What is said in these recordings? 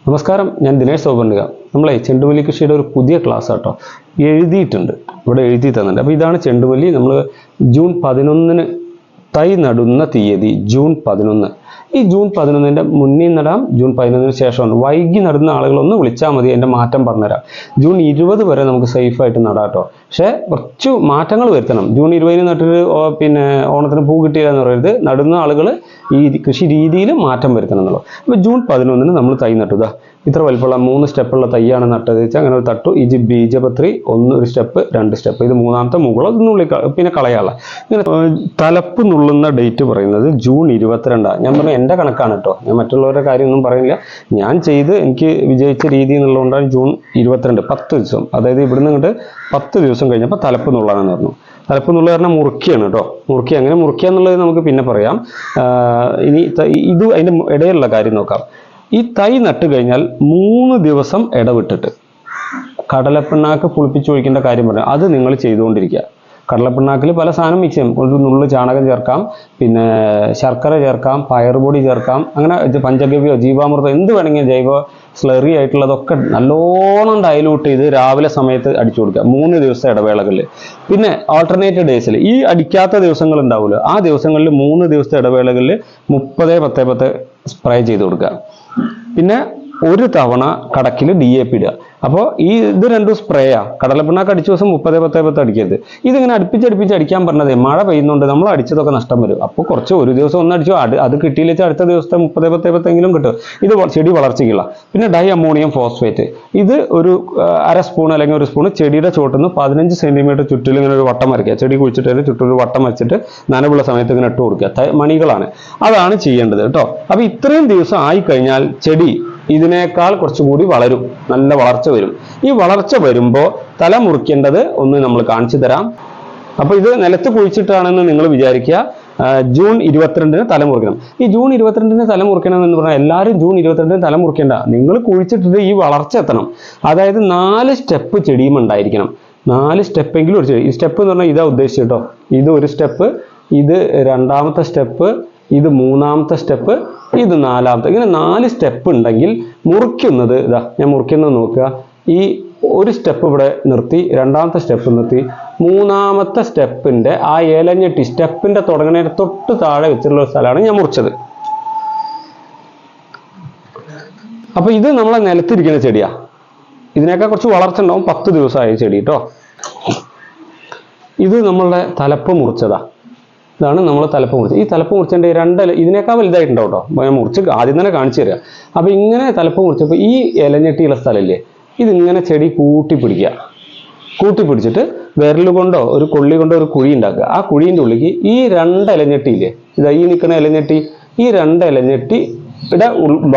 നമസ്കാരം, ഞാൻ ദിനേശ് സോബർണിക. നമ്മളെ ചെണ്ടുമല്ലി കൃഷിയുടെ ഒരു പുതിയ ക്ലാസ് ആട്ടോ എഴുതിയിട്ടുണ്ട്, ഇവിടെ എഴുതി തന്നിട്ടുണ്ട്. അപ്പോൾ ഇതാണ് ചെണ്ടുമല്ലി. നമ്മൾ ജൂൺ 11 തൈ നടുന്ന തീയതി ജൂൺ 11. ഈ ജൂൺ 11 മുന്നേ നടാം, ജൂൺ 11 ശേഷമാണ്. വൈകി നടുന്ന ആളുകളൊന്ന് വിളിച്ചാൽ മതി, എൻ്റെ മാറ്റം പറഞ്ഞുതരാം. ജൂൺ 20 വരെ നമുക്ക് സേഫായിട്ട് നടാട്ടോ. പക്ഷേ കുറച്ച് മാറ്റങ്ങൾ വരുത്തണം. ജൂൺ 20 നട്ടിട്ട് പിന്നെ ഓണത്തിന് പൂ കിട്ടിയില്ല എന്ന് പറയരുത്. നടുന്ന ആളുകൾ ഈ കൃഷി രീതിയിൽ മാറ്റം വരുത്തണം എന്നുള്ളൂ. അപ്പോൾ ജൂൺ 11 നമ്മൾ തൈ നട്ടുക. ഇത്ര വലിപ്പമുള്ള 3 സ്റ്റെപ്പുള്ള തൈയാണ് നട്ടത് വെച്ചാൽ അങ്ങനെ ഒരു തട്ടു. ഈ ബീജപത്രി ഒരു സ്റ്റെപ്പ് 2 സ്റ്റെപ്പ്, ഇത് മൂന്നാമത്തെ മുകളോ നുള്ളി പിന്നെ കളയാനുള്ള. ഇങ്ങനെ തലപ്പ് നുള്ളുന്ന ഡേറ്റ് പറയുന്നത് ജൂൺ 22. ഞാൻ പറഞ്ഞു എൻ്റെ കണക്കാണ് കേട്ടോ, ഞാൻ മറ്റുള്ളവരുടെ കാര്യമൊന്നും പറയുന്നില്ല. ഞാൻ ചെയ്ത് എനിക്ക് വിജയിച്ച രീതി എന്നുള്ളതുകൊണ്ടാണ് ജൂൺ 22, 10 ദിവസം. അതായത് ഇവിടുന്ന് ഇങ്ങോട്ട് 10 ദിവസം കഴിഞ്ഞപ്പോൾ തലപ്പ് നുള്ളാനെന്ന് പറഞ്ഞു. തലപ്പ് നുള്ള കാരണം മുറുക്കിയാണ് കേട്ടോ. മുറുക്കി അങ്ങനെ മുറുക്കുക എന്നുള്ളത് നമുക്ക് പിന്നെ പറയാം. ഇനി ഇത് അതിൻ്റെ ഇടയിലുള്ള കാര്യം നോക്കാം. ഈ തൈ നട്ട് കഴിഞ്ഞാൽ 3 ദിവസം ഇടവിട്ടിട്ട് കടലപ്പിണ്ണാക്ക് പുളിപ്പിച്ചൊഴിക്കേണ്ട കാര്യം പറയാം. അത് നിങ്ങൾ ചെയ്തുകൊണ്ടിരിക്കുക. കടലപ്പിണ്ണാക്കിൽ പല സാധനം മിക്സ് ചെയ്യും. ഒരു നുള്ളു ചാണകം ചേർക്കാം, പിന്നെ ശർക്കര ചേർക്കാം, പയറുപൊടി ചേർക്കാം, അങ്ങനെ പഞ്ചഗവ്യോ ജീവാമൃതം എന്ത് വേണമെങ്കിലും ജൈവ സ്ലറി ആയിട്ടുള്ളതൊക്കെ നല്ലോണം ഡയലൂട്ട് ചെയ്ത് രാവിലെ സമയത്ത് അടിച്ചു കൊടുക്കുക 3 ദിവസത്തെ ഇടവേളകളിൽ. പിന്നെ ആൾട്ടർനേറ്റീവ് ഡേയ്സിൽ ഈ അടിക്കാത്ത ദിവസങ്ങൾ ഉണ്ടാവുമല്ലോ, ആ ദിവസങ്ങളിൽ 3 ദിവസത്തെ ഇടവേളകളിൽ 30-10-10 സ്പ്രേ ചെയ്ത് കൊടുക്കുക. പിന്നെ ഒരു തവണ കടക്കിൽ DAP ഇടുക. അപ്പോൾ ഇത് രണ്ടും സ്പ്രേയാ. കടലപ്പിണ്ണാക്ക് അടിച്ച ദിവസം 30-10-10 അടിക്കരുത്. ഇതിങ്ങനെ അടുപ്പിച്ച് അടിക്കാൻ പറഞ്ഞത് മഴ പെയ്യുന്നുണ്ട്, നമ്മൾ അടിച്ചതൊക്കെ നഷ്ടം വരും. അപ്പോൾ കുറച്ച് ഒരു ദിവസം ഒന്ന് അടിച്ചു, അത് കിട്ടിയില്ല വെച്ചാൽ അടുത്ത ദിവസത്തെ 30-10-10 എങ്കിലും കിട്ടും. ഇത് ചെടി വളർച്ചയ്ക്കുള്ള. പിന്നെ ഡൈ അമോണിയം ഫോസ്ഫേറ്റ്, ഇത് ഒരു അര സ്പൂൺ അല്ലെങ്കിൽ 1 സ്പൂൺ ചെടിയുടെ ചോട്ടിൽ 15 സെന്റിമീറ്റർ ചുറ്റിലും ഇങ്ങനെ ഒരു വട്ടം വരയ്ക്കുക. ചെടി കുഴിച്ചിട്ട് അതിന് ചുറ്റും ഒരു വട്ടം വരച്ചിട്ട് നനവുള്ള സമയത്ത് ഇങ്ങനെ ഇട്ട് കൊടുക്കുക. മണികളാണ്, അതാണ് ചെയ്യേണ്ടത് കേട്ടോ. അപ്പോൾ ഇത്രയും ദിവസം ആയിക്കഴിഞ്ഞാൽ ചെടി ഇതിനേക്കാൾ കുറച്ചുകൂടി വളരും, നല്ല വളർച്ച വരും. ഈ വളർച്ച വരുമ്പോൾ തല മുറിക്കേണ്ടത് ഒന്ന് നമ്മൾ കാണിച്ചു തരാം. അപ്പോൾ ഇത് നിലത്ത് കുഴിച്ചിട്ടാണെന്ന് നിങ്ങൾ വിചാരിക്കുക. ജൂൺ 22 തല മുറിക്കണം. ഈ ജൂൺ 22 തല മുറിക്കണം എന്ന് പറഞ്ഞാൽ എല്ലാവരും ജൂൺ 22 തല മുറിക്കേണ്ട. നിങ്ങൾ കുഴിച്ചിട്ടിട്ട് ഈ വളർച്ച എത്തണം. അതായത് 4 സ്റ്റെപ്പ് ചെടിയും ഉണ്ടായിരിക്കണം. 4 സ്റ്റെപ്പെങ്കിലും ഒരു ചെടി. ഈ സ്റ്റെപ്പ് എന്ന് പറഞ്ഞാൽ ഇതാ ഉദ്ദേശിച്ചു കേട്ടോ. ഇത് ഒരു സ്റ്റെപ്പ്, ഇത് 2ാമത്തെ സ്റ്റെപ്പ്, ഇത് 3ാമത്തെ സ്റ്റെപ്പ്, ഇത് 4ാമത്തെ. ഇങ്ങനെ 4 സ്റ്റെപ്പ് ഉണ്ടെങ്കിൽ മുറിക്കുന്നത് ഇതാ ഞാൻ മുറിക്കുന്നത് നോക്കുക. ഈ ഒരു സ്റ്റെപ്പ് ഇവിടെ നിർത്തി, 2ാമത്തെ സ്റ്റെപ്പ് നിർത്തി, 3ാമത്തെ സ്റ്റെപ്പിന്റെ ആ ഏലഞ്ഞെട്ടി സ്റ്റെപ്പിന്റെ തുടങ്ങുന്നതിന് തൊട്ട് താഴെ വെച്ചിട്ടുള്ള സ്ഥലമാണ് ഞാൻ മുറിച്ചത്. അപ്പൊ ഇത് നമ്മളെ നിലത്തിരിക്കുന്ന ചെടിയാ. ഇതിനേക്കാൾ കുറച്ച് വളർച്ച ഉണ്ടാവും. 10 ദിവസമായ ചെടി കേട്ടോ. ഇത് നമ്മളുടെ തലപ്പ് മുറിച്ചതാ. ഇതാണ് നമ്മൾ തലപ്പ് മുറിച്ചത്. ഈ തലപ്പ് മുറിച്ചതിൻ്റെ 2 ഇതിനേക്കാൾ വലുതായിട്ടുണ്ടാവും കേട്ടോ. ഞാൻ മുറിച്ച് ആദ്യം തന്നെ കാണിച്ചു തരാം. അപ്പം ഇങ്ങനെ തലപ്പ് മുറിച്ചപ്പോൾ ഈ ഇലഞ്ഞെട്ടിയുള്ള സ്ഥലമില്ലേ, ഇതിങ്ങനെ ചെടി കൂട്ടിപ്പിടിച്ചിട്ട് വിരൽ കൊണ്ടോ ഒരു കൊള്ളി കൊണ്ടോ ഒരു കുഴി ഉണ്ടാക്കുക. ആ കുഴീൻ്റെ ഉള്ളിലേക്ക് ഈ 2 ഇലഞ്ഞെട്ടിയില്ലേ, ഇതാ ഈ നിൽക്കുന്ന ഇലഞ്ഞെട്ടി, ഈ 2 ഇലഞ്ഞെട്ടിയുടെ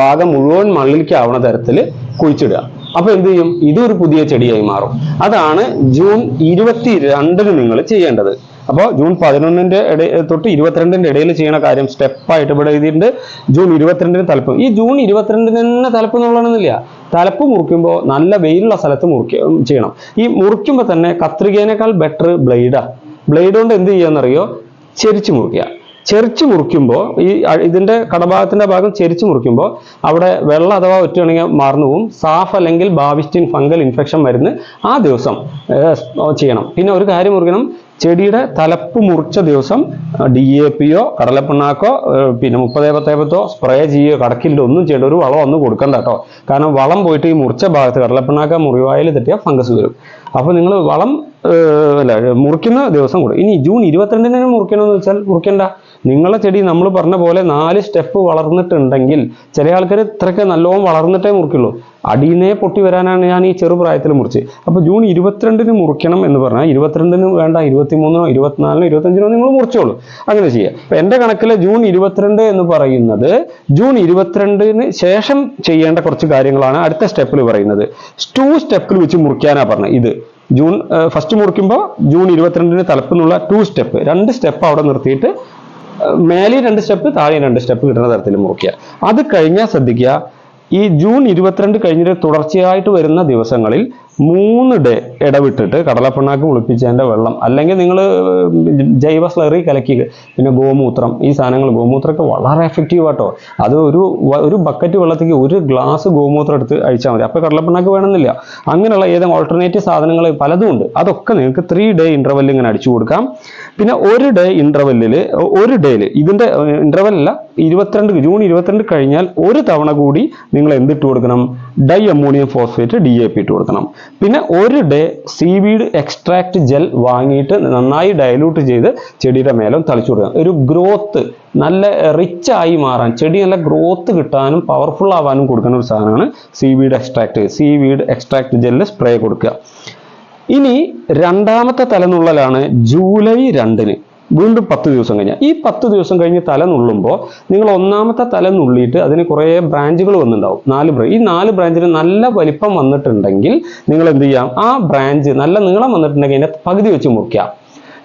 ഭാഗം മുഴുവൻ മണ്ണിലേക്ക് ആവണ തരത്തിൽ കുഴിച്ചിടുക. അപ്പൊ എന്ത് ചെയ്യും? ഇതൊരു പുതിയ ചെടിയായി മാറും. അതാണ് ജൂൺ 22 നിങ്ങൾ ചെയ്യേണ്ടത്. അപ്പോൾ ജൂൺ 11 തൊട്ട് 22 ഇടയിൽ ചെയ്യണ കാര്യം സ്റ്റെപ്പായിട്ട് ഇവിടെ എഴുതിയിട്ടുണ്ട്. ജൂൺ 22 തലപ്പ്. ഈ ജൂൺ 22 തന്നെ തലപ്പ് എന്നുള്ളതെന്നില്ല. തലപ്പ് മുറിക്കുമ്പോൾ നല്ല വെയിലുള്ള സ്ഥലത്ത് ചെയ്യണം. ഈ മുറിക്കുമ്പോൾ തന്നെ കത്രികേനേക്കാൾ ബെറ്റർ ബ്ലേഡാ. ബ്ലേഡ് കൊണ്ട് എന്ത് ചെയ്യാന്നറിയോ? ചെരിച്ച് മുറിക്കുക. ചെരിച്ച് മുറിക്കുമ്പോൾ ഇതിന്റെ കടഭാഗത്തിന്റെ ഭാഗം ചെരിച്ച് മുറിക്കുമ്പോൾ അവിടെ വെള്ളം അഥവാ ഒറ്റയാണെങ്കിൽ മറന്നു പോവും. സാഫ് അല്ലെങ്കിൽ ബാവിസ്റ്റിൻ ഫംഗൽ ഇൻഫെക്ഷൻ മരുന്ന് ആ ദിവസം ചെയ്യണം. പിന്നെ ഒരു കാര്യം മുറിക്കണം, ചെടിയുടെ തലപ്പ് മുറിച്ച ദിവസം DAPയോ കടലപ്പിണ്ണാക്കോ പിന്നെ 30-10 സ്പ്രേ ചെയ്യുകയോ കടക്കില്ലോ ഒന്നും ചെയ്യേണ്ട. ഒരു വളം ഒന്നും കൊടുക്കണ്ട കേട്ടോ. കാരണം വളം പോയിട്ട് ഈ മുറിച്ച ഭാഗത്ത് കടലപ്പിണ്ണാക്ക മുറിവായിൽ തെറ്റിയാൽ ഫംഗസ് വരും. അപ്പോൾ നിങ്ങൾ വളം മുറിക്കുന്ന ദിവസം കൊടുക്കും. ഇനി ജൂൺ 22 മുറിക്കണമെന്ന് വെച്ചാൽ മുറിക്കണ്ട. നിങ്ങളെ ചെടി നമ്മൾ പറഞ്ഞ പോലെ 4 സ്റ്റെപ്പ് വളർന്നിട്ടുണ്ടെങ്കിൽ, ചില ആൾക്കാർ ഇത്രയൊക്കെ നല്ലോണം വളർന്നിട്ടേ മുറിക്കുള്ളൂ. അടിയിനെ പൊട്ടി വരാനാണ് ഞാൻ ഈ ചെറുപ്രായത്തിൽ മുറിച്ച്. അപ്പോൾ ജൂൺ 22 മുറിക്കണം എന്ന് പറഞ്ഞാൽ 22 വേണ്ട, 23-നോ 24-നോ 25-നോ നിങ്ങൾ മുറിച്ചോളൂ. അങ്ങനെ ചെയ്യുക. അപ്പം എൻ്റെ കണക്കിൽ ജൂൺ 22 എന്ന് പറയുന്നത് ജൂൺ 22 ശേഷം ചെയ്യേണ്ട കുറച്ച് കാര്യങ്ങളാണ് അടുത്ത സ്റ്റെപ്പിൽ പറയുന്നത്. 2 സ്റ്റെപ്പിൽ വെച്ച് മുറിക്കാനാണ് പറഞ്ഞത്. ഇത് ജൂൺ ഫസ്റ്റ് മുറിക്കുമ്പോൾ ജൂൺ 22 തലപ്പെന്നുള്ള 2 സ്റ്റെപ്പ്, 2 സ്റ്റെപ്പ് അവിടെ നിർത്തിയിട്ട് മേലെ 2 സ്റ്റെപ്പ് താഴെ 2 സ്റ്റെപ്പ് കിട്ടുന്ന തരത്തിൽ മുറിക്കുക. അത് കഴിഞ്ഞാൽ ശ്രദ്ധിക്കുക, ഈ ജൂൺ 22 കഴിഞ്ഞിട്ട് തുടർച്ചയായിട്ട് വരുന്ന ദിവസങ്ങളിൽ 3 ഡേ ഇടവിട്ടിട്ട് കടലപ്പിണ്ണാക്ക് പുളിപ്പിച്ചതിൻ്റെ വെള്ളം, അല്ലെങ്കിൽ നിങ്ങൾ ജൈവ സ്ലറി കലക്കി, പിന്നെ ഗോമൂത്രം, ഈ സാധനങ്ങൾ ഗോമൂത്രമൊക്കെ വളരെ എഫക്റ്റീവ് ആട്ടോ. അത് ഒരു ബക്കറ്റ് വെള്ളത്തേക്ക് 1 ഗ്ലാസ് ഗോമൂത്രം എടുത്ത് അഴിച്ചാൽ മതി. അപ്പോൾ കടലപ്പിണ്ണാക്ക് വേണമെന്നില്ല. അങ്ങനെയുള്ള ഏതെങ്കിലും ഓൾട്ടർനേറ്റീവ് സാധനങ്ങൾ പലതും ഉണ്ട്. അതൊക്കെ നിങ്ങൾക്ക് 3 ഡേ ഇൻ്റർവെല്ലിൽ ഇങ്ങനെ അടിച്ചു കൊടുക്കാം. പിന്നെ 1 ഡേ ഇൻ്റർവെല്ലിൽ, 1 ഡേയിൽ ഇതിൻ്റെ ഇൻ്റർവെല്ലല്ല, ജൂൺ 22 കഴിഞ്ഞാൽ 1 തവണ കൂടി നിങ്ങൾ എന്തിട്ട് കൊടുക്കണം? ഡൈ അമോണിയം ഫോസ്ഫേറ്റ് DAP ഇട്ട് കൊടുക്കണം. പിന്നെ 1 ഡേ സീവീഡ് എക്സ്ട്രാക്ട് ജെൽ വാങ്ങിയിട്ട് നന്നായി ഡയലൂട്ട് ചെയ്ത് ചെടിയുടെ മേലും തളിച്ചു കൊടുക്കണം. ഒരു ഗ്രോത്ത് നല്ല റിച്ച് ആയി മാറാൻ, ചെടി നല്ല ഗ്രോത്ത് കിട്ടാനും പവർഫുൾ ആവാനും കൊടുക്കുന്ന ഒരു സാധനമാണ് സീവീഡ് എക്സ്ട്രാക്ട് ജെല്ല് സ്പ്രേ കൊടുക്കുക. ഇനി രണ്ടാമത്തെ തലനുള്ളലാണ് ജൂലൈ 2-ന്, വീണ്ടും 10 ദിവസം കഴിഞ്ഞാൽ. ഈ 10 ദിവസം കഴിഞ്ഞ് തല നുള്ളുമ്പോൾ നിങ്ങൾ ഒന്നാമത്തെ തല നുള്ളിയിട്ട് അതിന് കുറേ ബ്രാഞ്ചുകൾ വന്നിട്ടുണ്ടാവും. 4 ഈ 4 ബ്രാഞ്ചിന് നല്ല വലിപ്പം വന്നിട്ടുണ്ടെങ്കിൽ നിങ്ങൾ എന്ത് ചെയ്യാം? ആ ബ്രാഞ്ച് നല്ല നീളം വന്നിട്ടുണ്ടെങ്കിൽ അതിൻ്റെ പകുതി വെച്ച് മുറിക്കാം.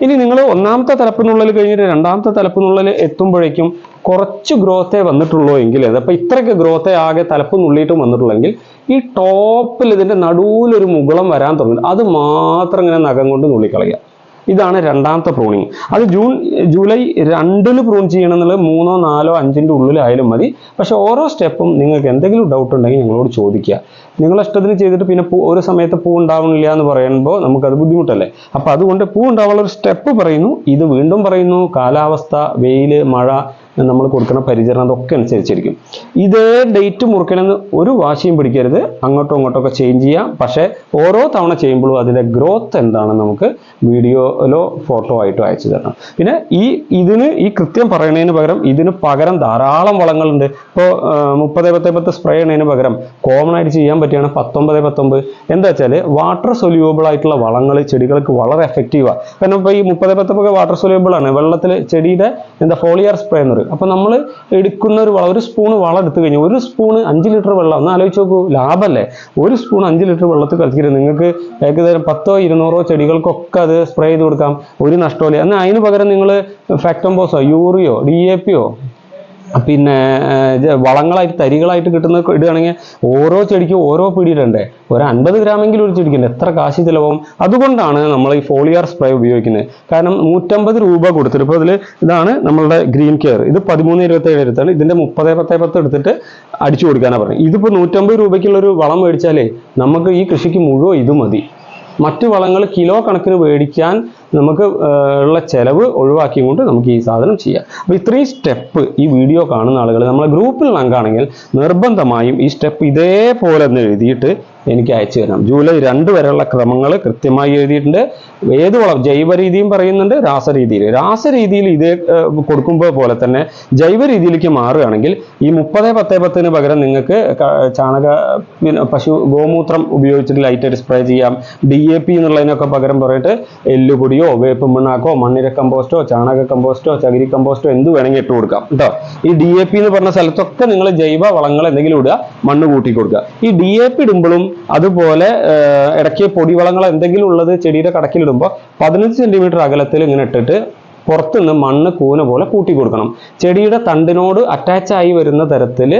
ഇനി നിങ്ങൾ ഒന്നാമത്തെ തലപ്പിനുള്ളിൽ കഴിഞ്ഞിട്ട് രണ്ടാമത്തെ തലപ്പിനുള്ളിൽ എത്തുമ്പോഴേക്കും കുറച്ച് ഗ്രോത്തേ വന്നിട്ടുള്ളൂ എങ്കിൽ, അതപ്പോൾ ഇത്രയ്ക്ക് ഗ്രോത്തേ ആകെ തലപ്പ് നുള്ളിയിട്ടും വന്നിട്ടുള്ളെങ്കിൽ ഈ ടോപ്പിൽ ഇതിൻ്റെ നടുവിലൊരു മുകുളം വരാൻ തുടങ്ങി, അത് മാത്രം ഇങ്ങനെ നഖം കൊണ്ട് നുള്ളിക്കളയുക. ഇതാണ് രണ്ടാമത്തെ പ്രൂണിങ്. അത് ജൂലൈ 2-ന് പ്രൂൺ ചെയ്യണം എന്നുള്ളത് 3, 4, 5ൻ്റെ ഉള്ളിലായാലും മതി. പക്ഷെ ഓരോ സ്റ്റെപ്പും നിങ്ങൾക്ക് എന്തെങ്കിലും ഡൗട്ട് ഉണ്ടെങ്കിൽ ഞങ്ങളോട് ചോദിക്കുക. നിങ്ങളെ ഇഷ്ടത്തിന് ചെയ്തിട്ട് പിന്നെ ഒരു സമയത്ത് പൂ ഉണ്ടാവണില്ല എന്ന് പറയുമ്പോൾ നമുക്കത് ബുദ്ധിമുട്ടല്ലേ. അപ്പം അതുകൊണ്ട് പൂ ഉണ്ടാവാനുള്ള ഒരു സ്റ്റെപ്പ് പറയുന്നു. ഇത് വീണ്ടും പറയുന്നു, കാലാവസ്ഥ, വെയിൽ, മഴ, നമ്മൾ കൊടുക്കുന്ന പരിചരണം അതൊക്കെ അനുസരിച്ചിരിക്കും. ഇതേ ഡേറ്റ് മുറിക്കണമെന്ന് ഒരു വാശിയും പിടിക്കരുത്. അങ്ങോട്ടും ഇങ്ങോട്ടൊക്കെ ചേഞ്ച് ചെയ്യാം. പക്ഷേ ഓരോ തവണ ചെയ്യുമ്പോഴും അതിൻ്റെ ഗ്രോത്ത് എന്താണെന്ന് നമുക്ക് വീഡിയോയിലോ ഫോട്ടോ ആയിട്ടോ അയച്ചു തരണം. പിന്നെ ഈ കൃത്യം പറയുന്നതിന് പകരം ഇതിന് പകരം ധാരാളം വളങ്ങളുണ്ട്. ഇപ്പോൾ 30-10 സ്പ്രേ ചെയ്യുന്നതിന് പകരം കോമൺ ആയിട്ട് ചെയ്യാൻ പറ്റിയാണ് 19-19. എന്താ വെച്ചാൽ വാട്ടർ സൊല്യൂബിൾ ആയിട്ടുള്ള വളങ്ങൾ ചെടികൾക്ക് വളരെ എഫക്റ്റീവാണ്. കാരണം ഇപ്പോൾ ഈ 30-10 വാട്ടർ സൊല്യൂബിൾ ആണ്. വെള്ളത്തിൽ ചെടിയുടെ ഫോളിയർ സ്പ്രേ എന്ന് പറയും. അപ്പൊ നമ്മൾ എടുക്കുന്ന ഒരു സ്പൂണ് വളം എടുത്തു കഴിഞ്ഞാൽ 1 സ്പൂണ് 5 ലിറ്റർ വെള്ളം, ഒന്ന് ആലോചിച്ച് നോക്കൂ, ലാഭമല്ലേ? 1 സ്പൂൺ 5 ലിറ്റർ വെള്ളത്തിൽ കളിക്കരുത്. നിങ്ങൾക്ക് ഏകദേശം 10-200 ചെടികൾക്കൊക്കെ അത് സ്പ്രേ ചെയ്ത് കൊടുക്കാം, ഒരു നഷ്ടമില്ല. എന്നാൽ അതിന് പകരം നിങ്ങൾ ഫാക്ടംബോസോ, യൂറിയോ, DAPയോ പിന്നെ വളങ്ങളായിട്ട് തരികളായിട്ട് കിട്ടുന്ന ഇടുകയാണെങ്കിൽ ഓരോ ചെടിക്കും ഓരോ പിടിയിടണ്ടേ? ഒരു 50 ഗ്രാമെങ്കിലും ഒരു ചെടിക്കുണ്ട്. എത്ര കാശ് ചിലവും. അതുകൊണ്ടാണ് നമ്മൾ ഈ ഫോളിയർ സ്പ്രേ ഉപയോഗിക്കുന്നത്. കാരണം 150 രൂപ കൊടുത്തിട്ട്, ഇപ്പോൾ ഇതാണ് നമ്മളുടെ ഗ്രീൻ കെയർ, ഇത് 13-27 എടുത്താണ്. ഇതിൻ്റെ 30-10 എടുത്തിട്ട് അടിച്ചു കൊടുക്കാനാണ് പറഞ്ഞത്. ഇതിപ്പോൾ 150 രൂപയ്ക്കുള്ളൊരു വളം മേടിച്ചാലേ നമുക്ക് ഈ കൃഷിക്ക് മുഴുവൻ ഇത് മതി. മറ്റു വളങ്ങൾ കിലോ കണക്കിന് മേടിക്കാൻ നമുക്ക് ഉള്ള ചെലവ് ഒഴിവാക്കിക്കൊണ്ട് നമുക്ക് ഈ സാധനം ചെയ്യാം. അപ്പോൾ ഇത്രയും സ്റ്റെപ്പ് ഈ വീഡിയോ കാണുന്ന ആളുകൾ നമ്മളെ ഗ്രൂപ്പിൽ അംഗമാണെങ്കിൽ നിർബന്ധമായും ഈ സ്റ്റെപ്പ് ഇതേപോലെ ഒന്ന് എഴുതിയിട്ട് എനിക്ക് അയച്ചു തരണം. ജൂലൈ 2 വരെയുള്ള ക്രമങ്ങൾ കൃത്യമായി എഴുതിയിട്ടുണ്ട്. ഏത് വളം, ജൈവ രീതിയും പറയുന്നുണ്ട്, രാസരീതിയിൽ ഇതേ കൊടുക്കുമ്പോൾ പോലെ തന്നെ ജൈവ രീതിയിലേക്ക് മാറുകയാണെങ്കിൽ ഈ 30-10-10 പകരം നിങ്ങൾക്ക് ഗോമൂത്രം ഉപയോഗിച്ചിട്ട് ലൈറ്റായിട്ട് സ്പ്രേ ചെയ്യാം. DAP എന്നുള്ളതിനൊക്കെ പകരം പറയിട്ട് എല്ലുപൊടിയോ വേപ്പ് മണ്ണാക്കോ മണ്ണിര കമ്പോസ്റ്റോ ചാണക കമ്പോസ്റ്റോ ചകിരി കമ്പോസ്റ്റോ എന്ത് വേണമെങ്കിൽ ഇട്ട് കൊടുക്കാം കേട്ടോ. ഈ DAP എന്ന് പറഞ്ഞ സ്ഥലത്തൊക്കെ നിങ്ങൾ ജൈവ വളങ്ങൾ എന്തെങ്കിലും ഇടുക, മണ്ണ് കൂട്ടി കൊടുക്കുക. ഈ DAP ഇടുമ്പോഴും അതുപോലെ ഇടയ്ക്ക് പൊടിവളങ്ങൾ എന്തെങ്കിലും ഉള്ളത് ചെടിയുടെ കടക്കിലിടുമ്പോൾ 15 സെന്റിമീറ്റർ അകലത്തിൽ ഇങ്ങനെ ഇട്ടിട്ട് പുറത്തുനിന്ന് മണ്ണ് കൂന പോലെ കൂട്ടി കൊടുക്കണം. ചെടിയുടെ തണ്ടിനോട് അറ്റാച്ചായി വരുന്ന തരത്തിൽ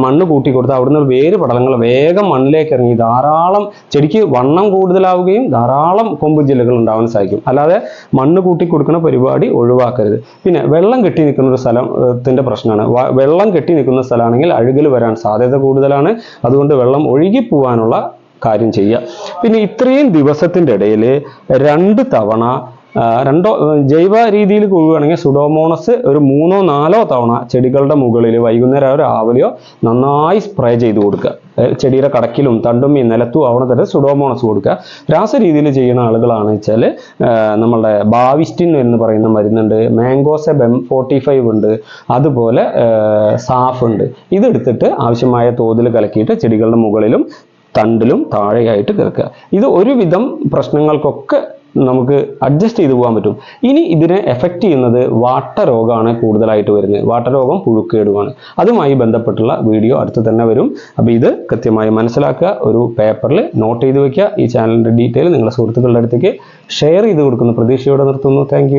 മണ്ണ് കൂട്ടി കൊടുത്ത് അവിടുന്ന് വേര് പടലങ്ങൾ വേഗം മണ്ണിലേക്ക് ഇറങ്ങി ധാരാളം ചെടിക്ക് വണ്ണം കൂടുതലാവുകയും ധാരാളം കൊമ്പ് ജില്ലകൾ ഉണ്ടാവാൻ സാധിക്കും. അല്ലാതെ മണ്ണ് കൂട്ടി കൊടുക്കുന്ന പരിപാടി ഒഴിവാക്കരുത്. പിന്നെ വെള്ളം കെട്ടി നിൽക്കുന്ന ഒരു സ്ഥലത്തിൻ്റെ പ്രശ്നമാണ്. വെള്ളം കെട്ടി നിൽക്കുന്ന സ്ഥലമാണെങ്കിൽ അഴുകൽ വരാൻ സാധ്യത കൂടുതലാണ്. അതുകൊണ്ട് വെള്ളം ഒഴുകിപ്പോവാനുള്ള കാര്യം ചെയ്യുക. പിന്നെ ഇത്രയും ദിവസത്തിൻ്റെ ഇടയിൽ 2 തവണ ജൈവ രീതിയിൽ കൊള്ളുകയാണെങ്കിൽ സുഡോമോണസ് ഒരു 3-4 തവണ ചെടികളുടെ മുകളിൽ വൈകുന്നേരം രാവിലെയോ നന്നായി സ്പ്രേ ചെയ്ത് കൊടുക്കുക. ചെടിയുടെ കടക്കിലും തണ്ടും നിലത്തും ആവണ തരം സുഡോമോണസ് കൊടുക്കുക. രാസരീതിയിൽ ചെയ്യുന്ന ആളുകളാണ് വെച്ചാൽ നമ്മളുടെ ബാവിസ്റ്റിൻ എന്ന് പറയുന്ന മരുന്നുണ്ട്, മാംഗോസെബ് M45 ഉണ്ട്, അതുപോലെ സാഫ് ഉണ്ട്. ഇതെടുത്തിട്ട് ആവശ്യമായ തോതിൽ കലക്കിയിട്ട് ചെടികളുടെ മുകളിലും തണ്ടിലും താഴെയായിട്ട് കിടക്കുക. ഇത് ഒരുവിധം പ്രശ്നങ്ങൾക്കൊക്കെ നമുക്ക് അഡ്ജസ്റ്റ് ചെയ്ത് പോകാൻ പറ്റും. ഇനി ഇതിനെ എഫക്റ്റ് ചെയ്യുന്നത് വാട്ടരോഗമാണ് കൂടുതലായിട്ട് വരുന്നത്. വാട്ടരോഗം പുഴുക്കേടുമാണ്. അതുമായി ബന്ധപ്പെട്ടുള്ള വീഡിയോ അടുത്ത് തന്നെ വരും. അപ്പോൾ ഇത് കൃത്യമായി മനസ്സിലാക്കുക, ഒരു പേപ്പറിൽ നോട്ട് ചെയ്ത് വെക്കുക. ഈ ചാനലിൻ്റെ ഡീറ്റെയിൽ നിങ്ങളുടെ സുഹൃത്തുക്കളുടെ അടുത്തേക്ക് ഷെയർ ചെയ്ത് കൊടുക്കുന്ന പ്രതീക്ഷയോടെ നിർത്തുന്നു. താങ്ക്